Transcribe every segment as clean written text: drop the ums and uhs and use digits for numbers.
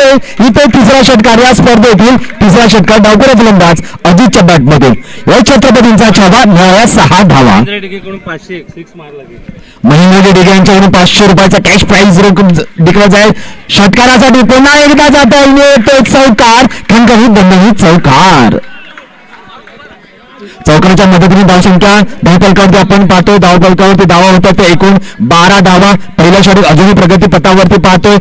पाहतोय इथे तिसरा षटकार या स्पर्धेतील तिसरा षटकार डावखुरा फलंदाज अजितच्या बॅटमध्ये या छत्रपतींचा छावा मिळाला 6 धावा. महेंद्र डेगे यांच्याकडून 500 रुपयाचा कॅश प्राइज डिक्लेअर जाईल. षटकारासाठी पुन्हा एकदा जाता येईल एक चौकार खणखणीत दणदणीत चौकार. चौकाराच्या मदतीने धावसंख्या धावफलकावरती आपण पाहतोय. धावफलकावरती धावा होतात ते एकूण 12 धावा. पहिल्या षटक अजूनही प्रगती पथावरती पाहतोय.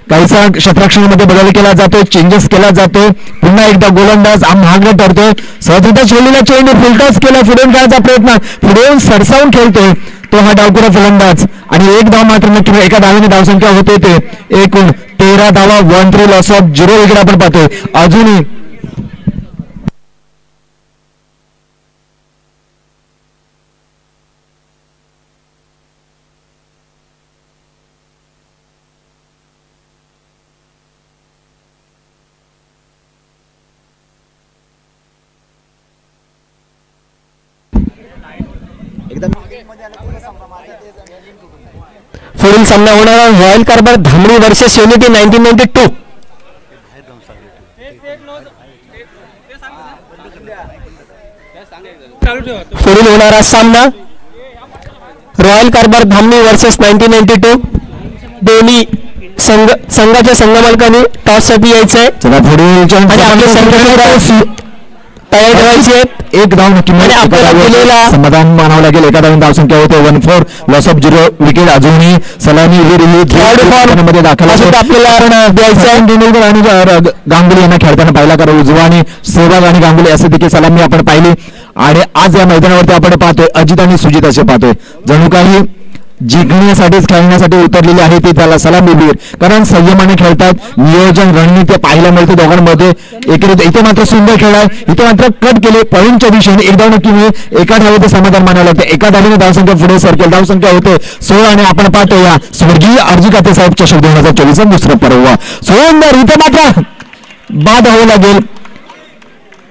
काहीसा क्षेत्ररक्षणामध्ये बदल केला जातोय, चेंजेस केला जातोय. पुन्हा एकदा गोलंदाज महागडा ठरतोय. सहजता खेळलेला चेंडू फुलटॉस केला, फिरवून खेळायचा प्रयत्न, फिरवून सरसावून खेळतोय तो हा डावखुरा फलंदाज. आणि एक धाव मात्र नक्की एका धावेने धावसंख्या होते ते एकूण 13 धावा. 1-3 लॉस ऑफ 0 विकेट आपण पाहतोय. अजूनही पुढील सामना होणारा रॉयल कारभार धामणी वर्सेस युनिटी 1992. पुढील होणारा सामना रॉयल कारभार धामणी वर्सेस 1992. दोन्ही संघाच्या संघमालकांनी टॉस साठी यायचं आहे. चला पुढील आपले संघ तयार ठेवायची आहे. एक धाव नक्की समाधान मानावं लागेल. एका धावून धावसंख्या होते 1-4 लॉस ऑफ 0 विकेट. अजूनही सलामी मध्ये दाखल आपल्याला द्यायचं आणि गांगुली यांना खेळताना पाहिला. कारण उजवा आणि सहभाग आणि गांगुली असे देखील सलामी आपण पाहिली. आणि आज या मैदानावरती आपण पाहतोय अजित आणि सुजित असे पाहतोय जणू काही जिंकण्यासाठीच खेळण्यासाठी उतरलेले आहे ते. त्याला सलामीवीर कारण संयमाने खेळतात. नियोजन रणनीती पाहायला मिळते दोघांमध्ये. इथे मात्र सुंदर खेळ आहे. इथे मात्र कट केले पॉईंटच्या दिशेने. एक धाव नक्की मिळेल. एका धावेचे समाधान मानावं लागते. एका धावेने धावसंख्या पुढे सरकेल. धावसंख्या होते 16 आणि आपण पाहतो या स्वर्गीय अर्जी खाते साहेब चषक 2024 दुसरं पर्व. सुंदर इथे मात्र बाद व्हावं लागेल.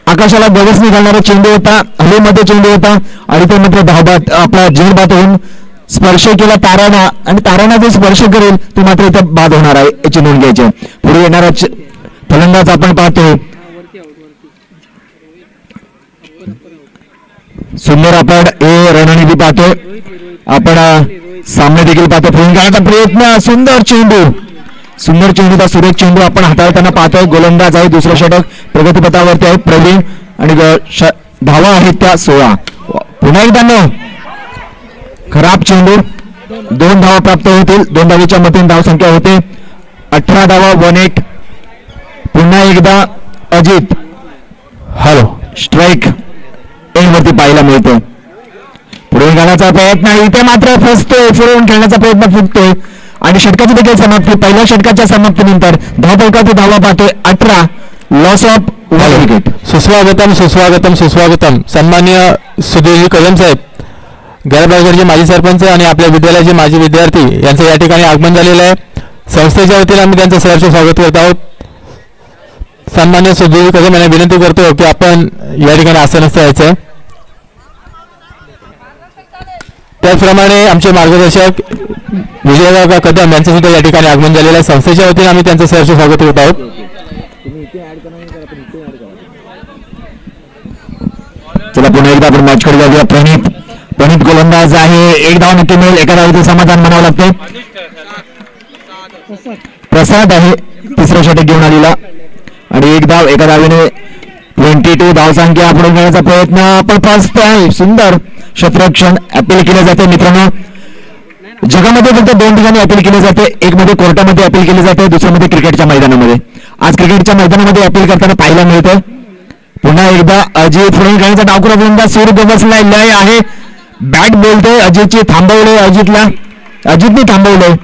आकाशाला गवसणी घालणारा चेंडू होता, हवेमध्ये चेंडू होता आणि ते मात्र धावबाद आपला झेड बाद होऊन स्पर्श केला ताराना आणि ताराना जो स्पर्श करेल तो मात्र इथे बाद होणार आहे याची नोंद घ्यायची. पुढे येणारा फलंदाज आपण पाहतोय सुंदर आपण हे रणनीती पाहतोय. आपण सामने देखील पाहतोय. फिरून करण्याचा प्रयत्न सुंदर चेंडू सुरेख चेंडू आपण हाताळताना पाहतोय. गोलंदाज आहे. दुसरं षटक प्रगतीपथावरती आहे प्रवीण आणि धावा आहेत त्या 16. पुन्हा एकदा खराब चेंडू. 2 धावा प्राप्त होतील. 2 धावेच्या मतीने धावसंख्या होते 18 धावा 1-8. पुन्हा एकदा अजित हॅलो स्ट्राईक एंडवरती पाहायला मिळतो. पुढे जाण्याचा प्रयत्न इथे मात्र फसतोय. फिरवून खेळण्याचा प्रयत्न फुटतोय आणि षटकाची देखील समाप्ती. पहिल्या षटकाच्या समाप्तीनंतर धावफलकाची धावा पाहतोय 18 लॉस ऑफ 1 विकेट. सुस्वागतम सुस्वागतम सुस्वागतम. सन्माननीय सुधीर कदम साहेब गैरबागरचे माजी सरपंच आणि आपल्या विद्यालयाचे माजी विद्यार्थी यांचं या ठिकाणी आगमन झालेलं आहे. संस्थेच्या वतीने आम्ही त्यांचं सहर्ष स्वागत करत आहोत. सन्माननीय सुधीर कदम यांना विनंती करतो की आपण या ठिकाणी आसनस्थ यायचं. त्याचप्रमाणे आमचे मार्गदर्शक विजयराव कदम यांचं सुद्धा या ठिकाणी आगमन झालेलं आहे. संस्थेच्या वतीने आम्ही त्यांचं सहर्ष स्वागत करत आहोत. चला पुन्हा एकदा आपण मॅच कडे जाऊया. प्रणित गोलंदाज आहे. एक धाव नक्की मिळेल. एका धावेचे समाधान म्हणावं लागते. प्रसाद आहे तिसऱ्या षटक घेऊन आलेला आणि एक धाव. एका धावेने 22 धावसंख्या पुढे घेण्याचा प्रयत्न पण फर्स्ट आहे. सुंदर क्षेत्ररक्षण अपील केले जाते. मित्रांनो जगामध्ये फक्त 2 ठिकाणी अपील केले जाते. एक मध्ये कोर्टामध्ये अपील केले जाते, दुसऱ्यामध्ये क्रिकेटच्या मैदानामध्ये. आज क्रिकेटच्या मैदानामध्ये अपील करताना पाहायला मिळतं. पुन्हा एकदा अजित पुढे खेळण्याचा डावखुरा फलंदाज सूर गवसला लय आहे. बॅट बोलतोय अजितची. थांबवले अजितने थांबवलंय.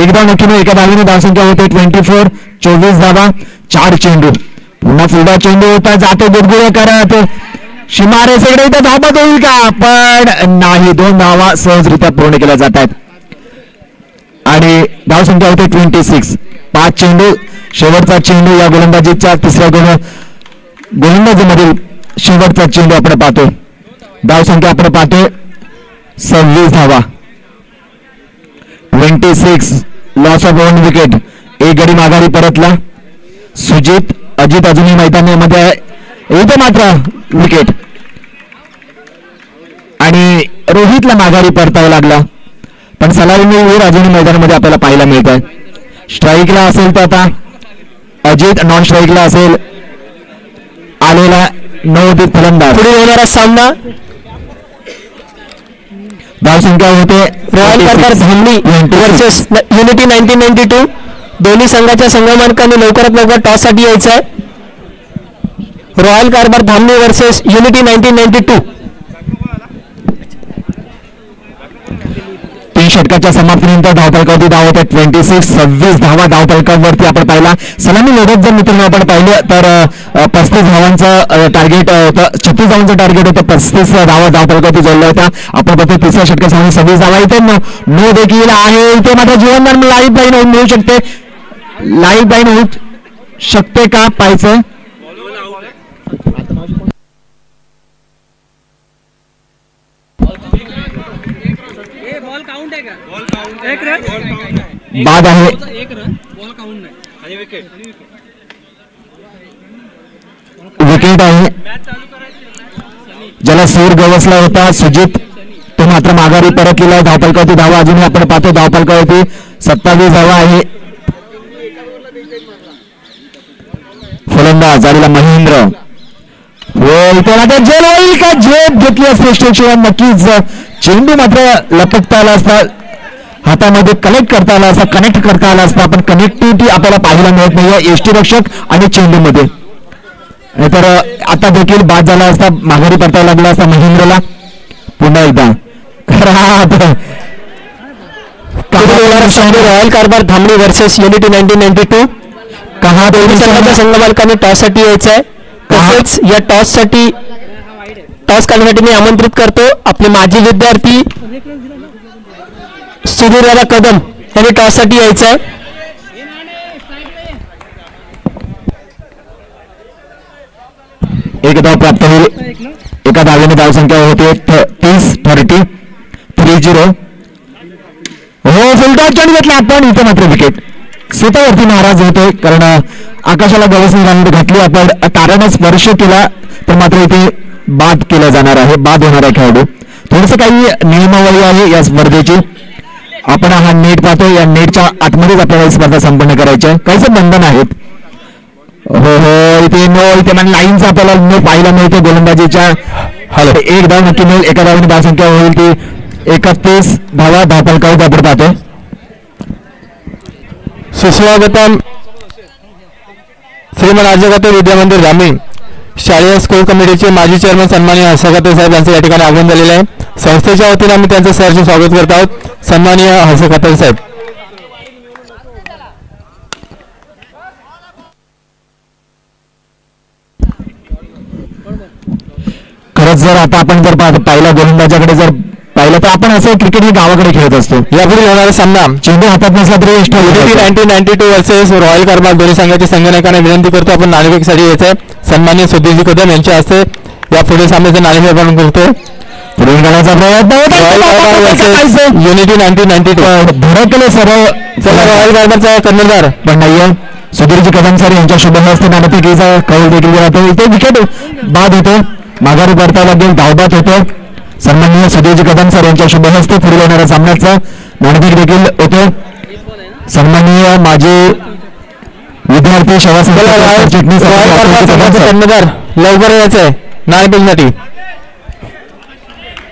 एकदा नक्की एका धावेने धावसंख्या होते 24 24 धावा 4 चेंडू. पुन्हा पुढा चेंडू होता जातो गुडगुडे करत शिमारे सेकडे इथं धाबत होईल का पण नाही. 2 धावा सहजरित्या पूर्ण केल्या जात आहेत आणि धावसंख्या होते 26. 5 चेंडू. शेवटचा चेंडू या गोलंदाजीच्या तिसऱ्या गोलंदाजीमधील शेवटचा चेंडू आपण पाहतोय. धावसंख्या आपण पाहतोय 26 धावा 26 लॉस ऑफ 1 विकेट. एक गडी माघारी परतला. सुजित अजित अजूनही मैदानामध्ये येतो मात्र विकेट आणि रोहितला माघारी परतावं लागला पण सलामी वीर अजूनही मैदानामध्ये आपल्याला पाहायला मिळत आहे. स्ट्राईकला असेल तर आता अजित, नॉन स्ट्राईकला असेल आलेला नवोदित फलंदाज. पुढे होणारा सामना धावसंख्या होते रॉयल कारभार धामणी वर्सेस युनिटी 1992. दोन्ही संघाच्या संगणकांनी लवकरात लवकर टॉस साठी यायचं आहे. रॉयल कारभार धामणी वर्सेस युनिटी 1992. 3 षटकाच्या समाप्तीनंतर धावफलकावरती धाव होते 26 धावा धावफलकावरती आपण पाहिला. सलामी लढत जर मित्रांनो आपण पाहिलं तर 35 धावांचं टार्गेट होतं, 36 धावांचं टार्गेट होतं, 35 धावा धावफलकावरती जोडल्या होत्या. आपण बघतो तिसऱ्या षटकात 26 धावा इथे नो देखील आहे. इथे मात्र जीवनदान लाईव्ह लाईन होऊन मिळू शकते, लाईव्ह लाईन होऊ शकते का पाहायचं. बाद आहे विकेट आहे. ज्याला सूर गवसला होता सुजित तो मात्र माघारी परतलेला आहे. धावफलकावरती धावा अजूनही आपण पाहतो. धावफलकावरती 27 धावा आहे. फलंदाज आलेला महेंद्र झेल होईल का? झेप घेतली असते शिवाय नक्कीच चेंडू मात्र लपकता आला असता, हातामध्ये कनेक्ट करता आला असता, कनेक्ट करता आला असता. पण कनेक्टिव्हिटी आपल्याला पाहायला मिळत नाही यष्टीरक्षक आणि चेंडू मध्ये. नाहीतर आता देखील बाद झाला असता, माघारी परतावा लागला असता महेंद्रला. पुन्हा एकदा रॉयल कारभार धामणी वर्सेस युनिटी 1992. दोन्ही संघाच्या संघमालकांनी टॉस साठी यायचं आहे. तसेच या टॉस साठी टॉस करण्यासाठी मी आमंत्रित करतो आपले माजी विद्यार्थी सुधीर कदम यांनी टॉस साठी यायचं आहे. एक धाव प्राप्त होईल. एका धावेने धावसंख्या होते 30 हो फुलटॉस चढ घेतला आपण. इथे मात्र विकेट. स्वतःवरती नाराज होतोय कारण आकाशाला गवसणी घातली आपण, ताराने स्पर्श केला तर मात्र इथे बाद केला जाणार आहे, बाद होणार आहे खेळाडू. थोडस काही नियमावली आहे या स्पर्धेची. आपण हा नेट पाहतो, या नेटच्या आतमध्येच आपल्याला ही स्पर्धा संपन्न करायची आहे. काहीच बंधन आहेत. हो हो इथे नो, इथे मला लाईनचा आपल्याला नो पाहायला मिळतो गोलंदाजीच्या. एक धाव नक्की मिळेल. एका धावाने धावसंख्या होईल ती 31 धावा धावफलकावर आपण पाहतो. सुस्वागतम श्रीमन आजगाते विद्यामंदिर ग्रामीण शालेय स्कूल कमिटीचे माजी चेअरमन सन्माननीय हर्षकाते साहेब यांचे या ठिकाणी आगमन झालेले आहे. संस्थेच्या वतीने आम्ही त्यांचं सहर्ष स्वागत करत आहोत. सन्माननीय हर्षकाते साहेब. खरंच जर आता आपण जर पाहिला गोलंदाजाकडे जर पाहिलं तर आपण असं क्रिकेट हे गावाकडे खेळत असतो. यापुढे होणारा सामना चेंडू हातात नसला तरी युनिटी 1992 वर्सेस रॉयल कारभार दोन्ही संघाच्या संघटकांना विनंती करतो आपण नाणेफेकीसाठी यायचंय. सन्माननीय सुधीरजी कदम यांच्या हस्ते या पुढे सामन्याचं नाणेफेक आपण करतोय. पुढे जाण्याचा प्रयत्न युनिटी 1992 धडकले सरळ रॉयल कारभारचा कर्णधार पण नाहीये. सुधीरजी कदम सर यांच्या शुभ हस्ते नाणेफेकीचा कौल देखील जातो. इथे विकेट बाद होतो, माघारी परतावा लागेल, धावबाद होतो. सन्माननीय सुधीरजी कदम सर यांच्या शुभ हस्ते पुढील होणाऱ्या सामन्याचा नाणेफेक देखील होतो. सन्माननीय माजी विद्यार्थी कर्णधार लवकर यायचंय नाणेफेकीसाठी.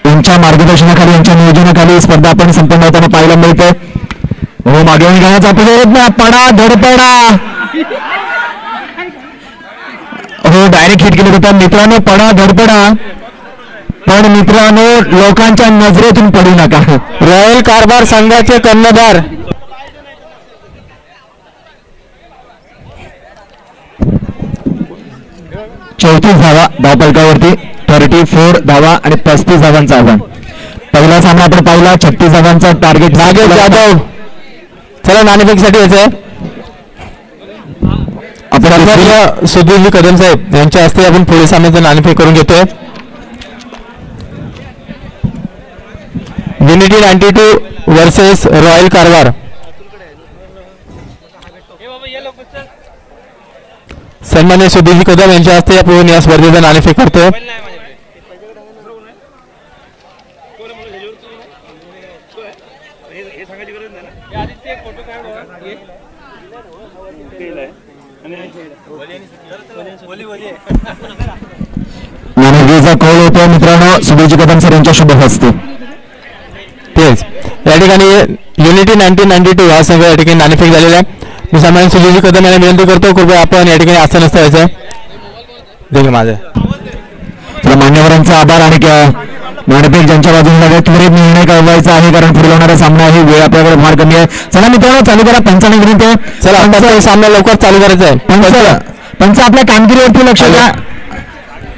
यांच्या मार्गदर्शनाखाली, यांच्या नियोजनाखाली स्पर्धा आपण संपन्न होताना पाहायला मिळते. हो मागे घेण्याचा प्रयत्न, पडा धडपडा, हो डायरेक्ट हिट केलं होतं मित्रांनो. पडा धडपडा पण मित्रांनो लोकांच्या नजरेतून पडू नका. रॉयल कारभार संघाचे कर्णधार 34 धावा धावफलकावरती, 34 धावा आणि 35 धावांचा आव्हान. पहिला सामना आपण पाहिला 36 धावांचा टार्गेट. नागेश जाधव चला नाणेफेकीसाठी यायचंय. आपण सुधीरजी कदम साहेब यांच्या हस्ते आपण पुढील सामन्याचं नाणेफेक करून घेतोय. युनिटी 92 वर्सेस रॉयल कारभार. सन्मान्य सुधीरजी कदम यांच्या हस्ते आपण या स्पर्धेचा नाणेफेक करतो. नाणेफेकीचा कौल होतो मित्रांनो सुधीरजी कदम सर यांच्या शुभ हस्ते. तेच या ठिकाणी युनिटी 1992 हा संघ या ठिकाणी नाणेफेक झालेला आहे. मी सन्मान्य सुधीरजी कदम यांना विनंती करतो कृपया आपण या ठिकाणी आसन असतं देखील माझं मान्यवरांचा आभार. आणि नाणेफेक ज्यांच्या बाजूने त्वरित निर्णय कळवायचा आहे कारण पुढे होणारा सामना आहे. वेळ आपल्याकडे फार कमी आहे. चला मित्रांनो चालू करा. पंचाने विनंती आहे. चला आता सामना लवकर चालू करायचा आहे. पंच आपल्या कामगिरीवरती लक्ष द्या.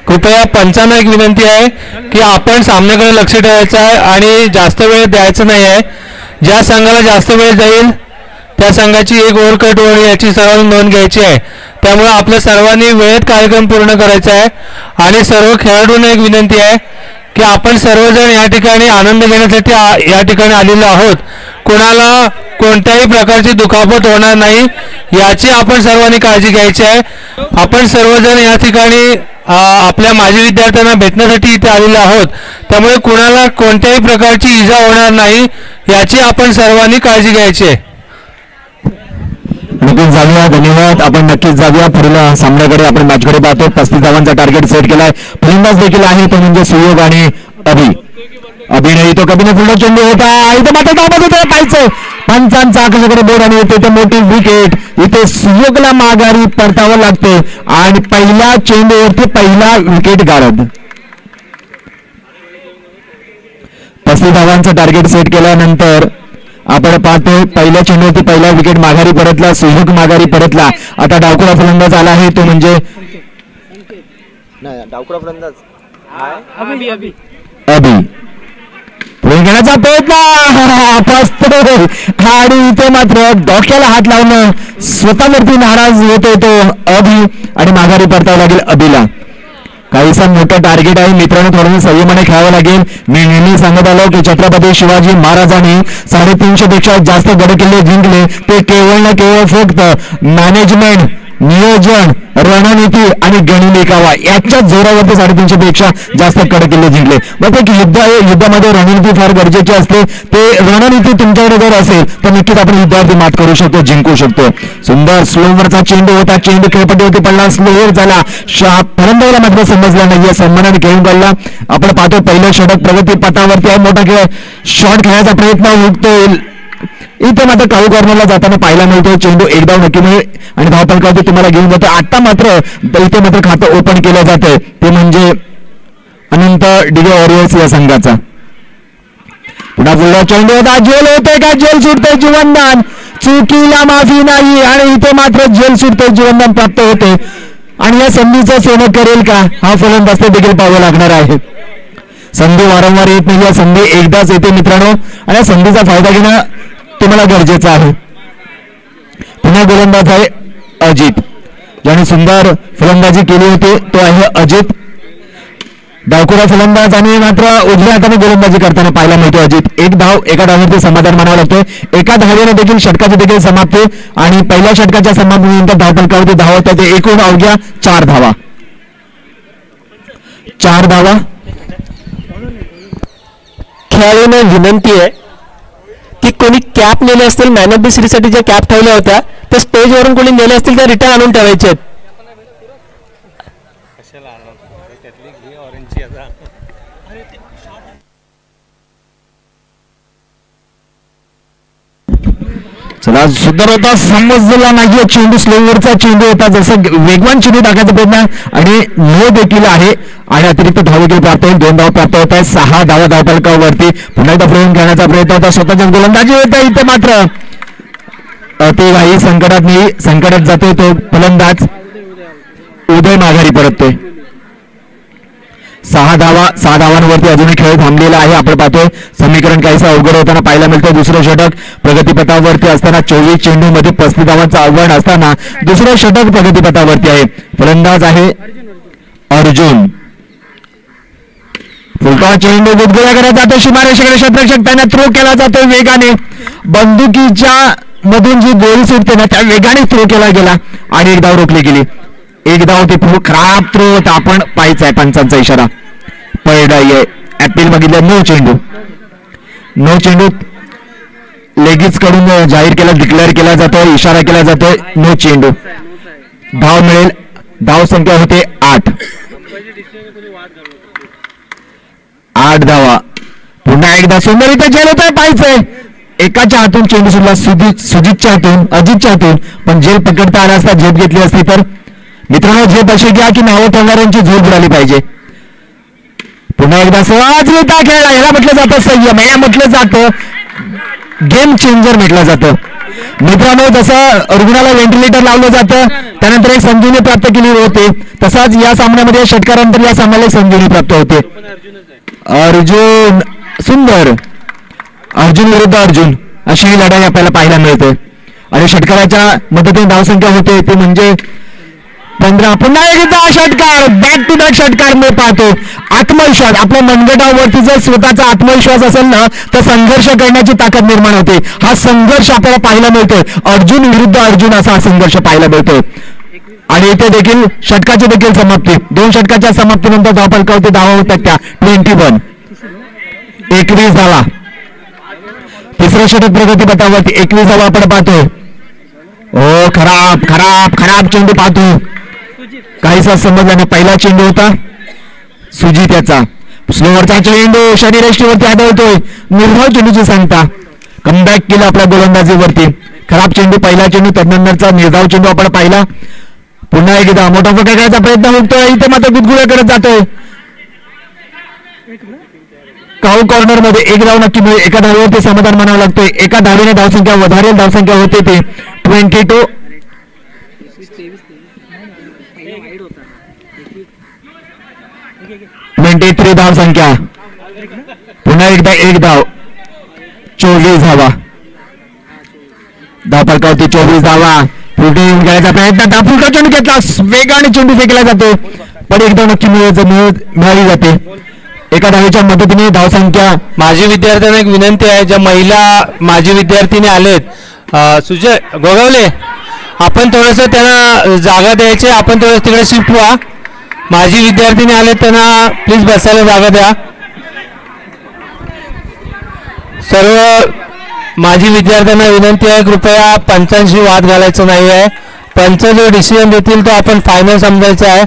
कृपया पंचांना एक विनंती आहे की आपण सामन्याकडे लक्ष ठेवायचं आहे आणि जास्त वेळ द्यायचा नाही आहे. ज्या संघाला जास्त वेळ जाईल त्या संघाची एक ओव्हर कट होईल याची सर्वांनी नोंद घ्यायची आहे. त्यामुळे आपल्या सर्वांनी वेळेत कार्यक्रम पूर्ण करायचा आहे. आणि सर्व खेळाडूंना एक विनंती आहे की आपण सर्वजण या ठिकाणी आनंद घेण्यासाठी या ठिकाणी आलेलो आहोत. कोणाला कोणत्याही प्रकारची दुखापत होणार नाही याची आपण सर्वांनी काळजी घ्यायची आहे. आपण सर्वजण या ठिकाणी आपल्या माजी विद्यार्थ्यांना भेटण्यासाठी इथे आलेलो आहोत. त्यामुळे कुणाला कोणत्याही प्रकारची इजा होणार नाही याची आपण सर्वांनी काळजी घ्यायची आहे. नक्कीच जाऊया. धन्यवाद. आपण नक्कीच जाऊया पुढील सामन्याकडे. आपण मॅचकडे पाहतो. 35 धावांचा टार्गेट सेट केलाय. फलंदाज देखील आहे तो म्हणजे सुयोग आणि अभिनय तो कधीने पुढला चेंडू होता. इथे मात्र धावत होतं पाहिजे. पंचांचा आकाशाकडे बोर्ड आणि इथे मोठी विकेट. इथे सुयोगला माघारी परतावं लागते आणि पहिल्या चेंडूवरती पहिला विकेट गारद. 35 धावांचा टार्गेट सेट केल्यानंतर आपण पाहतो पहिल्या चेंडूवरती पहिला विकेट माघारी परतला. सुयोग माघारी परतला. आता डावकुळा फलंदाज आला आहे तो म्हणजे डावकुळा फलंदाज अभि. पुढे घेण्याचा प्रयत्न आणि इथे मात्र डोक्याला हात लावणं स्वतःवरती नाराज होतो तो अभि आणि माघारी परतावं लागेल अभिला. काहीसा मोठं टार्गेट आहे मित्रांनो. थोडं संयमाने खेळावं लागेल. मी नेहमी सांगत आलो की छत्रपती शिवाजी महाराजांनी 350 पेक्षा जास्त गडकिल्ले जिंकले. ते केवळ ना केवळ फक्त मॅनेजमेंट, नियोजन, रणनीती आणि गणिलिकावा याच्या जोरावरती 350 पेक्षा जास्त गडकिल्ले जिंकले. मग ते युद्धामध्ये रणनीती फार गरजेची असते. ते रणनीती तुमच्याकडे जर असेल तर नक्कीच आपण युद्धावरती मात करू शकतो, जिंकू शकतो. सुंदर स्लोवरचा चेंडू होता. चेंडू खेळपट्टीवरती पडला. स्लोवर झाला. फलंदाजाला मात्र समजला नाहीये. सन्मानाने खेळून काढला. आपण पाहतो पहिलं षटक प्रगती पथावरती आहे. मोठा खेळ शॉट खेळायचा प्रयत्न होतोय. इथे मात्र काळू कॉर्नरला जाताना पाहायला मिळतो. चेंडू एकदा नक्की मिळेल आणि धावपलकावरती तुम्हाला घेऊन जातो. आता मात्र इथे मात्र खातं ओपन केलं जातंय ते म्हणजे अनंत डिगे वॉरियर्स या संघाचा. पुन्हा पुढला चेंडू होता. जेल होते का? जेल सुटते. जीवनदान. चुकीला माफी नाही आणि इथे मात्र जेल सुटते. जीवनदान प्राप्त होते आणि या संधीचं सोनं करेल का हा फलंदाज देखील पाहावं लागणार आहे. संधी वारंवार येत नाही. या संधी एकदाच येते मित्रांनो आणि या संधीचा फायदा घेणं तुम्हाला गरजेचं आहे. पुन्हा गोलंदाज आहे अजित ज्याने सुंदर फलंदाजी केली होती तो आहे अजित. डावकुरा फलंदाज आणि मात्र उजव्या हाताने गोलंदाजी करताना पाहायला मिळतो अजित. एक धाव एका धावावरती समाधान मानावं लागतोय. एका धावेने देखील षटकाची देखील समाप्ती आणि पहिल्या षटकाच्या समाप्तीनंतर धावपलकावरती धाव होतात. एकूण अवघ्या 4 धावा. 4 धावा. खेळाडूंना विनंती आहे की कोणी कॅप नेले असतील मॅन ऑफ द सिरीज साठी ज्या कॅप ठेवल्या होत्या त्या स्टेजवरून कोणी नेले असतील त्या रिटर्न आणून ठेवायचे आहेत. चला सुंदर होता. समजला नाहीये. चेंडू स्लोवरचा चेंडू होता. जसं वेगवान चेंडू टाकायचा प्रयत्न आणि नो देखील आहे आणि अतिरिक्त धाव देखील प्राप्त होईल. 2 धाव प्राप्त होत आहे. 6 धावा धावपलकावरती. पुन्हा एकदा फ्रेम घेण्याचा प्रयत्न होता. स्वतःच्याच गोलंदाजी होता. इथे मात्र अतिवाही संकटात जातोय तो फलंदाज उदय माघारी परततोय. 6 धावांवरती अजूनही खेळ थांबलेला आहे. आपण पाहतोय समीकरण काहीसं अवघड होताना पाहायला मिळतं. दुसरं षटक प्रगतीपथावरती असताना 24 चेंडू मध्ये 35 धावांचं आव्हान असताना दुसरं षटक प्रगतीपथावरती आहे. फलंदाज आहे अर्जुन. फुलका चेंडू गुदगुल्या करत जातो. सीमारेषेकडे क्षेत्ररक्षक त्याने थ्रो केला जातो वेगाने. बंदुकीच्या मधून जी गोळी सुटते ना त्या वेगाने थ्रो केला गेला आणि एक धाव रोखली गेली. एक धाव ते खराब थ्रो होता, आपण पाहायचा आहे पंचांचा इशारा. पडलाय ऍपिल बघितलं. नो चेंडू लेगीज कडून जाहीर केला, डिक्लेअर केला जातोय, इशारा केला जातोय. नो चेंडू. धाव मिळेल. धाव संख्या होते 8. 8 धावा. पुन्हा एकदा सुंदर इथे जेल होत आहे, पाहायचंय. एकाच्या हातून चेंडू सुटला, सुजितच्या हातून, अजितच्या हातून, पण जेल पकडता आला असता, झेप घेतली असती तर. मित्रांनो झेप अशी घ्या की नावं ठेवणाऱ्यांची झोप बुडाली पाहिजे. पुन्हा एकदा सहजरित्या खेळला. याला म्हटलं जातं संयम, याला म्हटलं जातं गेम चेंजर म्हटलं जातं. मित्रांनो जसं रुग्णाला व्हेंटिलेटर लावलं जातं त्यानंतर एक संजीवनी प्राप्त केली होते, तसाच या सामन्यामध्ये षटकारानंतर या सामन्याला एक संजीवनी प्राप्त होते. अर्जुन सुंदर. अर्जुन विरुद्ध अर्जुन अशी ही लढाई आपल्याला पाहायला मिळते. आणि षटकाराच्या मदतीने धावसंख्या होते ते म्हणजे 15. पुन्हा एकदा षटकार, बॅक टू बॅक षटकार मी पाहतो. आत्मविश्वास, आपल्या मनगटावरती जर स्वतःचा आत्मविश्वास असेल ना तर संघर्ष करण्याची ताकद निर्माण होते. हा संघर्ष आपल्याला पाहायला मिळतोय. अर्जुन विरुद्ध अर्जुन असा हा संघर्ष पाहायला मिळतोय. आणि इथे देखील षटकाची देखील समाप्ती. 2 षटकाच्या समाप्तीनंतर धावफलकावरती धावा होतात त्या 21. 21 धावा. तिसरं षटक प्रगतीपथावरती 21 धावा आपण पाहतोय. ओ खराब खराब खराब चेंडू पाहतो. काहीसा समजला नाही. पहिला चेंडू होता सुजित याचा. स्लोवरचा चेंडू शरीरयष्टीवरती आढळतोय. निर्धाव चेंडूची सांगता. कमबॅक केलं आपल्या गोलंदाजीवरती. खराब चेंडू, पहिला चेंडू, त्यानंतरचा निर्धाव चेंडू आपण पाहिला. पुन्हा एकदा मोठा फटका करायचा प्रयत्न होतोय. इथे मात्र गुदगुल्या करत जातोय. काऊ कॉर्नर मध्ये एक धाव नक्की मिळेल. एका धावेवरती समाधान मानावं लागतोय. एका धावेने धावसंख्या वधारेल धावसंख्या होते ते 22. 23 धावसंख्या. पुन्हा एकदा एक धाव. 24 धावा. धावफलकावरती 24 धावा. फुलटो येऊन खेळायचा प्रयत्न. फुलटो चेंडू घेतला. वेगाने चेंडू फेकला जातो, पण एक धाव नक्की मिळाली जाते. एका धावेच्या मदतीने धावसंख्या. माजी विद्यार्थ्यांना एक विनंती आहे, ज्या महिला माजी विद्यार्थीने आलेत सुजय गोगावले, आपण थोडंसं त्यांना जागा द्यायचे. आपण थोडं तिकडे शिफ्ट व्हा. माजी विद्यार्थीने आलेत त्यांना प्लीज बसायला जागा द्या. सर्व माजी विद्यार्थ्यांना विनंती आहे, कृपया पंचांशी वाद घालायचा नाही आहे. पंच जो डिसिजन देतील तो आपण फायनल समजायचा आहे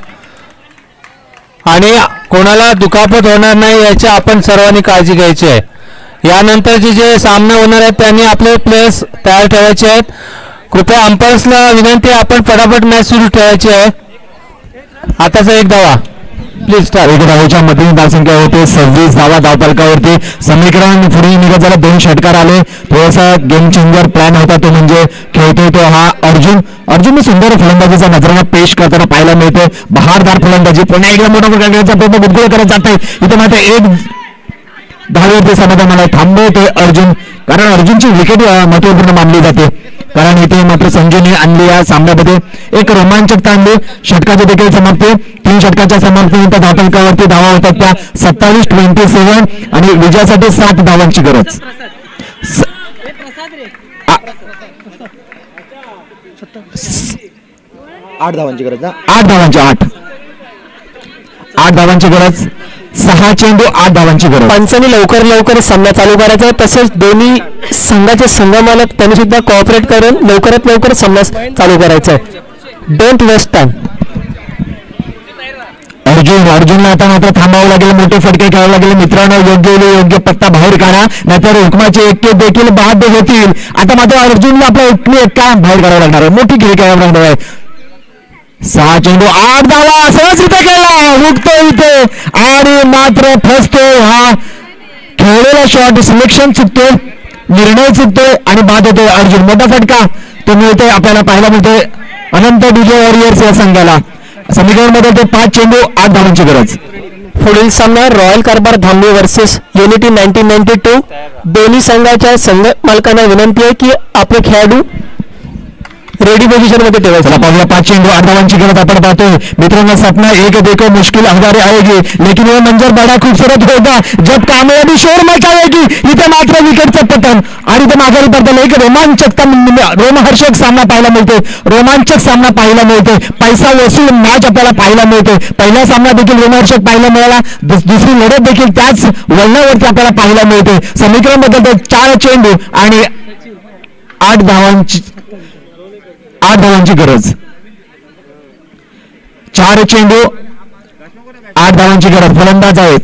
आणि कोणाला दुखापत होणार नाही याची आपण सर्वांनी काळजी घ्यायची आहे. यानंतरचे जे सामने होणार आहेत त्यांनी आपले प्लेयर्स तयार ठेवायचे आहेत. कृपया अंपायर्सला विनंती आहे, आपण पटापट मॅच सुरू ठेवायची आहे. आताचा एक धावा प्लीज स्टार. एक धावेच्या मधील धावसंख्या होते 26 धावा. धावफलकावरती समीकरण पुढे निघत झालं. 2 षटकार आले. थोडासा गेम चेंजर प्लॅन होता, तो म्हणजे खेळतोय तो हा अर्जुन सुंदर फलंदाजीचा नजराणा पेश करताना पाहायला मिळतोय. बहारदार फलंदाजी. पुन्हा एकदा मोठा प्रकारचा प्रयत्न गुदगुळ करत जात आहे. इथे मात्र एक धावेवरती समाधान मला थांबवतोय अर्जुन, कारण अर्जुनची विकेट महत्वपूर्ण मानली जाते. कारण इथे मात्र संजूने आणली या सामन्यामध्ये एक रोमांचकता आणली. षटकाची देखील समाप्ती. 3 षटकाच्या समाप्तीनंतर धावफलकावरती धावा होतात त्या 27-27 आणि विजयासाठी 7 धावांची गरज. 8 धावांची गरज ना. 8 धावांची गरज. 6 चेंडू 8 धावांची गरज. पंचांनी लवकर सामना चालू करायचा आहे. तसेच दोन्ही संघाचे संघमालक त्यांनी सुद्धा कोऑपरेट करून लवकर सामना चालू करायचा आहे. Don't waste time. अर्जुनला आता मात्र थांबावं लागेल. मोठे फटके खेळावे लागेल. मित्रांनो योग्य पत्ता बाहेर काढा, नाहीतर हुकमाचे एक्के देखील बाद होतील. आता मात्र अर्जुनला आपला एक्का बाहेर काढावा लागणार आहे. मोठी खेळ खेळावी लागणार आहे. 6 चेंडू 8 धावा. सहजरित्या खेळला. हुकतो इथे आणि मात्र फसतो. हा खेळलेला शॉट सिलेक्शन चुकतोय, निर्णय चुकतोय आणि बाद होतोय. अर्जुन मोठा फटका तो मिळतोय, आपल्याला पाहायला मिळतोय अनंत डीजे वॉरियर्स या संघाला. समीकरण मध्ये ते 5 चेंडू 8 धावांची गरज. पुढील सामना रॉयल कारभार धामणी वर्सेस युनिटी 1992. दोन्ही संघाच्या संघ मालकांना विनंती आहे की आपले खेळाडू रेडी पोझिशन मध्ये ठेवायचं. चला पाहूया 5 चेंडू 8 धावांची गरज आपण पाहतोय मित्रांनो. सपना एक देखो मुश्किल हजारे आएगी लेकिन वो मंजर बड़ा खूबसूरत होगा जब कामयाबी शोर मचाएगी. इथे मात्र विकेटचं पतन आणि ते माघारी पडताना एक रोमहर्षक सामना पाहायला मिळतोय. रोमांचक सामना पाहायला मिळतोय. पैसा वसूल मॅच आपल्याला पाहायला मिळतोय. पहिला सामना देखील रोमहर्षक पाहायला मिळाला. दुसरी लढत देखील त्याच वळणावरती आपल्याला पाहायला मिळते. समीकरण बदलतो. 4 चेंडू आणि 8 धावांची गरज. 4 चेंडू 8 धावांची गरज. फलंदाज आहे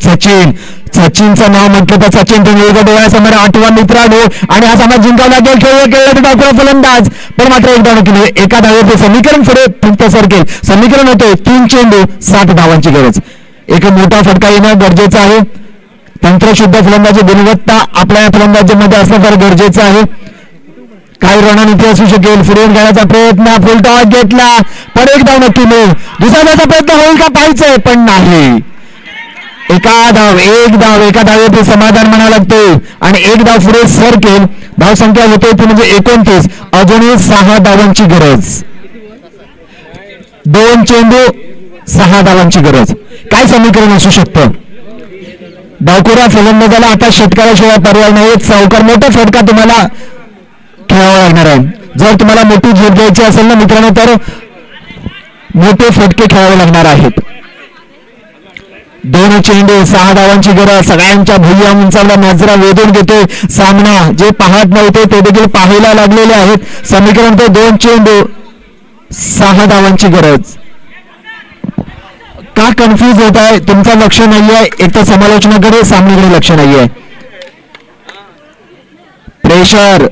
सचिनचं नाव म्हटलं तर सचिन तेंडुलकर डोळ्यासमोर 8वा मित्रांनो आणि हा सामना जिंकावा लागेल. खेळला तर डाकूरा फलंदाज पण मात्र 1 धाव केली. एका धावेचे समीकरण पुढे फक्त सरकेल. समीकरण होते 3 चेंडू 7 धावांची गरज. एक मोठा फटका येणं गरजेचं आहे. तंत्रशुद्ध फलंदाजी गुणवत्ता आपल्या या फलंदाजीमध्ये असणं फार गरजेचं आहे. काही रणनीती असू शकेल. फिरवून घेण्याचा प्रयत्न फुल टॉस घेतला पण 1 धाव नक्की मिळेल. दुसरा धावाचा प्रयत्न होईल का पाहायचंय पण नाही. एका धावेचे समाधान म्हणावं लागतं आणि 1 धाव पुढे सरकेल. धावसंख्या होते ती म्हणजे 29. अजूनही 6 धावांची गरज. 2 चेंडू 6 धावांची गरज. काय समीकरण असू शकतं. डावखोऱ्या फलंदाजाला आता षटकाराशिवाय पर्याय नाही. एक सावकार मोठा फटका तुम्हाला खेळावा लागणार आहे. जर तुम्हाला मोठी झेप घ्यायची असेल ना मित्रांनो तर मोठे फटके खेळावे लागणार आहेत. 2 चेंडू 6 धावांची गरज. सगळ्यांच्या भुय्या उंचावला नजरा वेधून घेतोय सामना. जे पाहत नव्हते ते देखील पाहायला लागलेले आहेत. समीकरण ते 2 चेंडू 6 धावांची गरज. का कन्फ्युज होत आहे. तुमचं लक्ष नाहीये. एक तर समालोचनाकडे सामन्याकडे लक्ष नाहीये. प्रेशर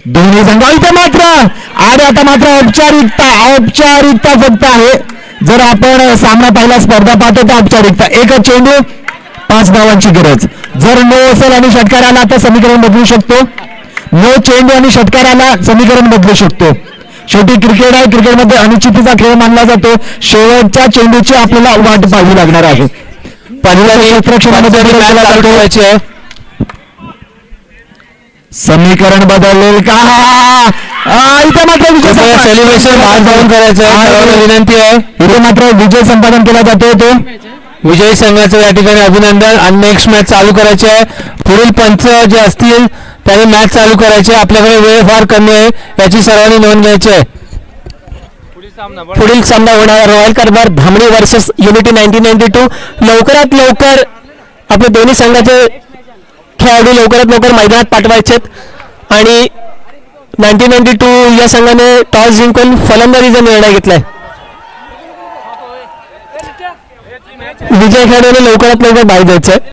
दोन्ही संघ. इथे मात्र आणि आता मात्र औपचारिकता फक्त आहे. जर आपण सामना पाहिला स्पर्धा पाहतो तर औपचारिकता. 1 चेंडू 5 धावांची गरज. जर नो असेल आणि षटकार आला तर समीकरण बदलू शकतो. नो चेंडू आणि षटकार आला समीकरण बदलू शकतो. शेवटी क्रिकेट आहे. क्रिकेटमध्ये अनिश्चिततेचा खेळ मानला जातो. शेवटच्या चेंडूची आपल्याला वाट पाहावी लागणार आहे. पहिल्या क्षेत्रामध्ये समीकरण बदललेल का. इथे मात्र सेलिब्रेशन करायचं विनंती आहे. इथे मात्र विजय संपादन केला जातो. तो विजयी संघाचं या ठिकाणी अभिनंदन आणि नेक्स्ट मॅच चालू करायची आहे. पुढील पंच जे असतील त्याने मॅच चालू करायची. आपल्याकडे वेळ फार कमी आहे याची सर्वांनी नोंद घ्यायची आहे. पुढील सामना होणार रॉयल कारभार धामणी वर्सेस युनिटी 1992. लवकरात लवकर आपल्या दोन्ही संघाचे खेळाडू लवकरात लवकर मैदानात पाठवायचेत आणि 1992 या संघाने टॉस जिंकून फलंदाजीचा निर्णय घेतलाय. विजय खेळाडूने लवकरात लवकर बाहेर जायचंय.